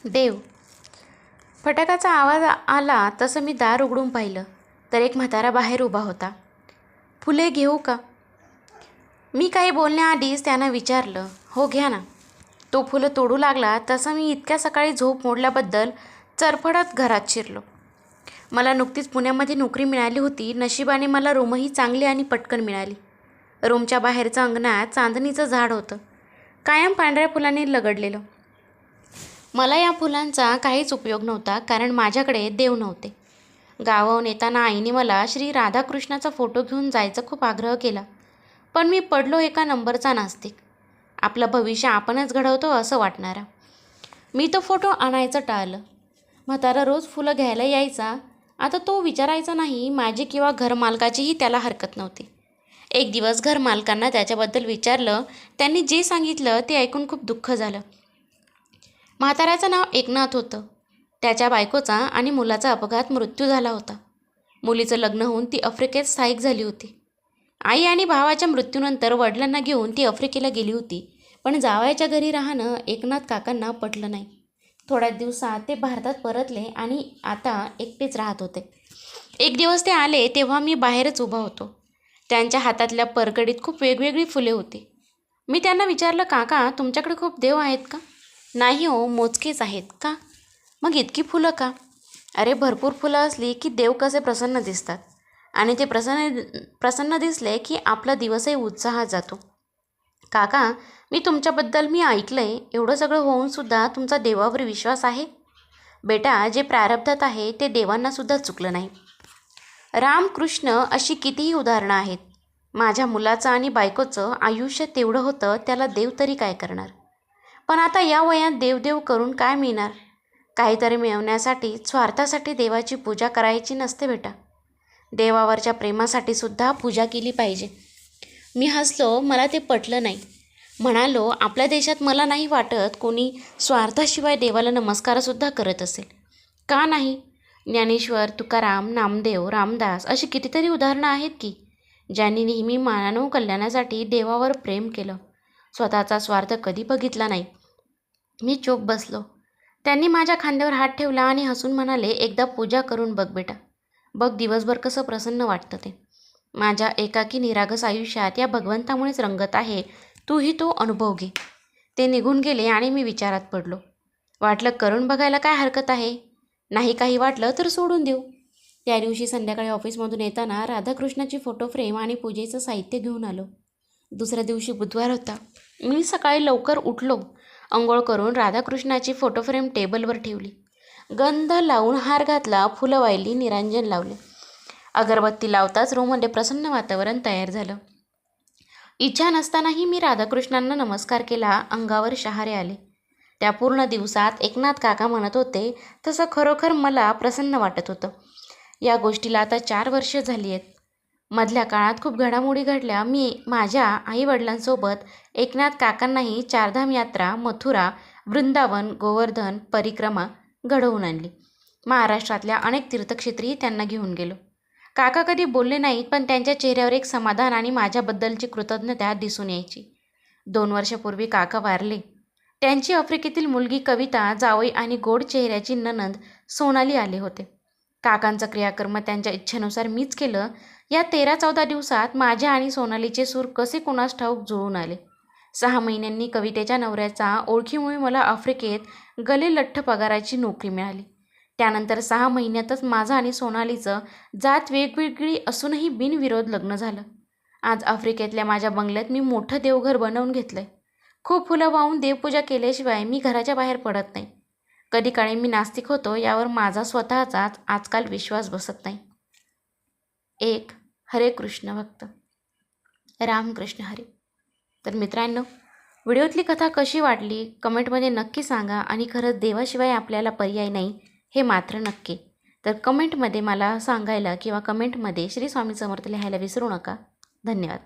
देव. फटाक्याचा आवाज आला तसं मी दार उघडून पाहिलं तर एक म्हातारा बाहेर उभा होता. फुले घेऊ का? मी काही बोलण्याआधीच त्यानं विचारलं. हो घ्या ना. तो फुलं तोडू लागला तसं मी इतक्या सकाळी झोप मोडल्याबद्दल चरफडत घरात शिरलो. मला नुकतीच पुण्यामध्ये नोकरी मिळाली होती. नशिबाने मला रूमही चांगली आणि पटकन मिळाली. रूमच्या बाहेरचं अंगणात चांदणीचं झाड होतं, कायम पांढऱ्या फुलांनी लगडलेलं. मला या फुलांचा काहीच उपयोग नव्हता, कारण माझ्याकडे देव नव्हते. गावाहून येताना आईने मला श्री राधाकृष्णाचा फोटो घेऊन जायचा खूप आग्रह केला, पण मी पडलो एका नंबरचा नास्तिक. आपलं भविष्य आपणच घडवतो असं वाटणारा. मी तो फोटो आणायचं टाळलं. म्हातारा रोज फुलं घ्यायला यायचा. आता तो विचारायचा नाही. माझी किंवा घरमालकाचीही त्याला हरकत नव्हती. एक दिवस घरमालकांना त्याच्याबद्दल विचारलं. त्यांनी जे सांगितलं ते ऐकून खूप दुःख झालं. म्हाताऱ्याचं नाव एकनाथ होतं. त्याच्या बायकोचा आणि मुलाचा अपघात मृत्यू झाला होता. मुलीचं लग्न होऊन ती आफ्रिकेत स्थायिक झाली होती. आई आणि भावाच्या मृत्यूनंतर वडिलांना घेऊन ती आफ्रिकेला गेली होती, पण जावयाच्या घरी राहणं एकनाथ काकांना पटलं नाही. थोड्याच दिवसात ते भारतात परतले आणि आता एकटेच राहत होते. एक दिवस ते आले तेव्हा मी बाहेरच उभा होतो. त्यांच्या हातातल्या परकडीत खूप वेगवेगळी फुले होती. मी त्यांना विचारलं, काका तुमच्याकडे खूप देव आहेत का? नाही हो, मोजकेच आहेत. का? मग इतकी फुलं का? अरे भरपूर फुलं असली की देव कसे प्रसन्न दिसतात, आणि ते प्रसन्न दिसले की आपला दिवसही उत्साहात जातो. काका मी तुमच्याबद्दल ऐकलं आहे, एवढं सगळं होऊनसुद्धा तुमचा देवावर विश्वास आहे? बेटा, जे प्रारब्धात आहे ते देवांनासुद्धा चुकलं नाही. रामकृष्ण अशी कितीही उदाहरणं आहेत. माझ्या मुलाचं आणि बायकोचं आयुष्य तेवढं होतं, त्याला देव तरी काय करणार? पण आता या वयात देवदेव करून काय मिळणार? काहीतरी मिळवण्यासाठी, स्वार्थासाठी देवाची पूजा करायची नसते बेटा. देवावरच्या प्रेमासाठी सुद्धा पूजा केली पाहिजे. मी हसलो. मला ते पटलं नाही. म्हणालो, आपल्या देशात मला नाही वाटत कोणी स्वार्थाशिवाय देवाला नमस्कारसुद्धा करत असेल. का नाही? ज्ञानेश्वर, तुकाराम, नामदेव, रामदास अशी कितीतरी उदाहरणं आहेत की ज्यांनी नेहमी मानव कल्याणासाठी देवावर प्रेम केलं, स्वतःचा स्वार्थ कधी बघितला नाही. मी चूप बसलो. त्यांनी माझ्या खांद्यावर हात ठेवला आणि हसून म्हणाले, एकदा पूजा करून बघ बेटा. बघ दिवसभर कसं प्रसन्न वाटतं ते. माझ्या एकाकी निरागस आयुष्यात या भगवंतामुळेच रंगत आहे. तूही तो अनुभव घे. ते निघून गेले आणि मी विचारात पडलो. वाटलं करून बघायला काय हरकत आहे? नाही काही वाटलं तर सोडून देऊ. त्या दिवशी संध्याकाळी ऑफिसमधून येताना राधाकृष्णाची फोटो फ्रेम आणि पूजेचं साहित्य घेऊन आलो. दुसऱ्या दिवशी बुधवार होता. मी सकाळी लवकर उठलो. अंघोळ करून राधाकृष्णाची फोटो फ्रेम टेबलवर ठेवली. गंध लावून हार घातला, फुलं वाहिली, निरांजन लावले. अगरबत्ती लावताच रूममध्ये प्रसन्न वातावरण तयार झालं. इच्छा नसतानाही मी राधाकृष्णांना नमस्कार केला. अंगावर शहारे आले. त्या पूर्ण दिवसात एकनाथ काका म्हणत होते तसं खरोखर मला प्रसन्न वाटत होतं. या गोष्टीला आता 4 वर्ष झाली आहेत. मधल्या काळात खूप घडामोडी घडल्या. मी माझ्या आईवडिलांसोबत एकनाथ काकांनाही चारधाम यात्रा, मथुरा, वृंदावन, गोवर्धन परिक्रमा घडवून आणली. महाराष्ट्रातल्या अनेक तीर्थक्षेत्री त्यांना घेऊन गेलो. काका कधी बोलले नाहीत, पण त्यांच्या चेहऱ्यावर एक समाधान आणि माझ्याबद्दलची कृतज्ञता दिसून यायची. 2 वर्षापूर्वी काका वारले. त्यांची आफ्रिकेतील मुलगी कविता, जावई आणि गोड चेहऱ्याची नणंद सोनाली आले होते. काकांचं क्रियाकर्म त्यांच्या इच्छेनुसार मीच केलं. या 13-14 दिवसात माझ्या आणि सोनालीचे सूर कसे कुणास ठाऊक जुळून आले. 6 महिन्यांनी कवितेच्या नवऱ्याचा ओळखीमुळे मला आफ्रिकेत गले लठ्ठ पगाराची नोकरी मिळाली. त्यानंतर 6 महिन्यातच माझं आणि सोनालीचं जात वेगवेगळी असूनही बिनविरोध लग्न झालं. आज आफ्रिकेतल्या माझ्या बंगल्यात मी मोठं देवघर बनवून घेतलंय. खूप फुलं वाहून देवपूजा केल्याशिवाय मी घराच्या बाहेर पडत नाही. कधी काळी मी नास्तिक होतो, यावर माझा स्वतःचाच आजकाल विश्वास बसत नाही. एक हरे कृष्ण भक्त. रामकृष्ण हरी. तर मित्रांनो, व्हिडिओतली कथा कशी वाटली कमेंटमध्ये नक्की सांगा. आणि खरंच देवाशिवाय आपल्याला पर्याय नाही हे मात्र नक्की. तर कमेंटमध्ये मला सांगायला किंवा कमेंटमध्ये श्री स्वामी समर्थ लिहायला विसरू नका. धन्यवाद.